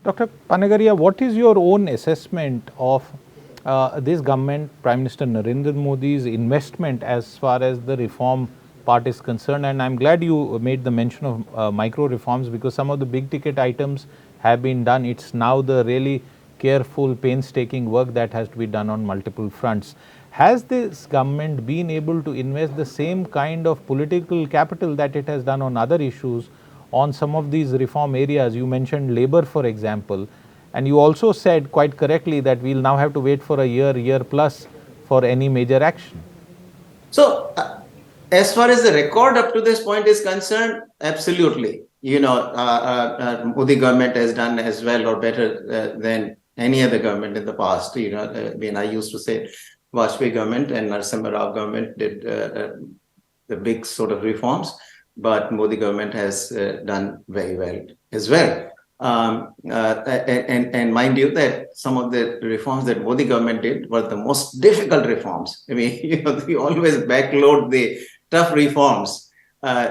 Dr. Panagariya, what is your own assessment of this government, Prime Minister Narendra Modi's investment as far as the reform part is concerned? And I'm glad you made the mention of micro reforms, because some of the big ticket items have been done. It's now the really careful, painstaking work that has to be done on multiple fronts. Has this government been able to invest the same kind of political capital that it has done on other issues on some of these reform areas? You mentioned labor, for example, and you also said quite correctly that we'll now have to wait for a year plus for any major action. So, as far as the record up to this point is concerned, absolutely. Modi government has done as well or better than any other government in the past. I used to say Vajpayee government and Narasimha Rao government did the big sort of reforms, but Modi government has done very well as well. And mind you that some of the reforms that Modi government did were the most difficult reforms. I mean, we always backload the tough reforms.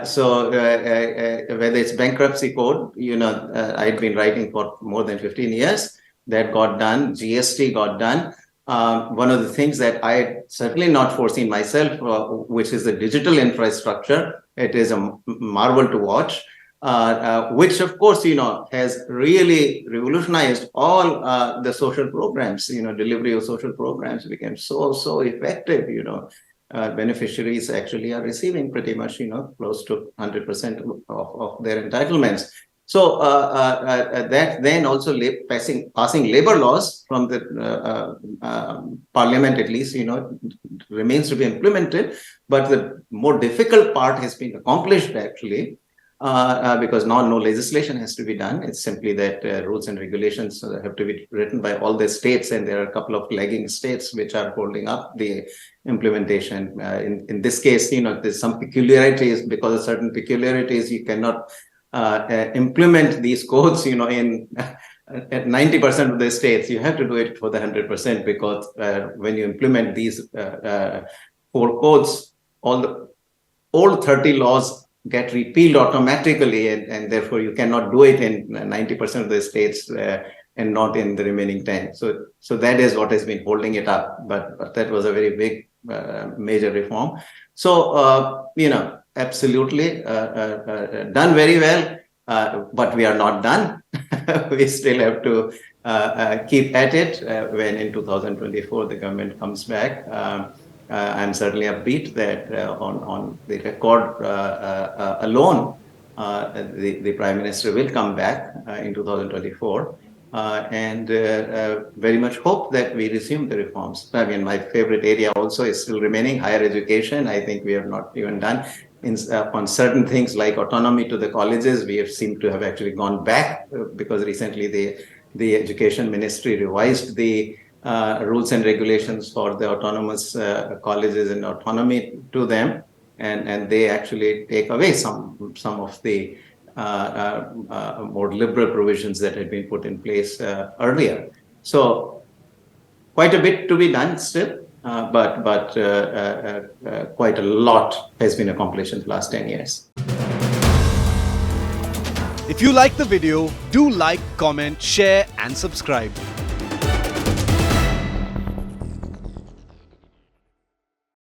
So whether it's bankruptcy code, I'd been writing for more than 15 years, that got done. GST got done. One of the things that I had certainly not foreseen myself, which is the digital infrastructure. It is a marvel to watch, which of course, has really revolutionized all the social programs. Delivery of social programs became so effective. Beneficiaries actually are receiving pretty much, close to 100% of their entitlements. So that then also passing labor laws from the parliament, at least, remains to be implemented. But the more difficult part has been accomplished actually, because now no legislation has to be done. It's simply that rules and regulations have to be written by all the states, and there are a couple of lagging states which are holding up the implementation. In this case, there's some peculiarities. Because of certain peculiarities, you cannot implement these codes, in at 90% of the states. You have to do it for the 100%, because when you implement these 4 codes, all the old 30 laws get repealed automatically, and therefore you cannot do it in 90% of the states and not in the remaining 10. So that is what has been holding it up. But that was a very big, major reform. So, absolutely done very well, but we are not done. We still have to keep at it when in 2024 the government comes back. I'm certainly upbeat that on the record alone, the Prime Minister will come back in 2024. And very much hope that we resume the reforms. I mean, my favorite area also is still remaining, higher education. I think we have not even done. On certain things like autonomy to the colleges, we have seemed to have actually gone back, because recently the Education Ministry revised the rules and regulations for the autonomous colleges and autonomy to them, and they actually take away some of the more liberal provisions that had been put in place earlier. So quite a bit to be done still, but quite a lot has been accomplished in the last 10 years. If you like the video, do like, comment, share and subscribe.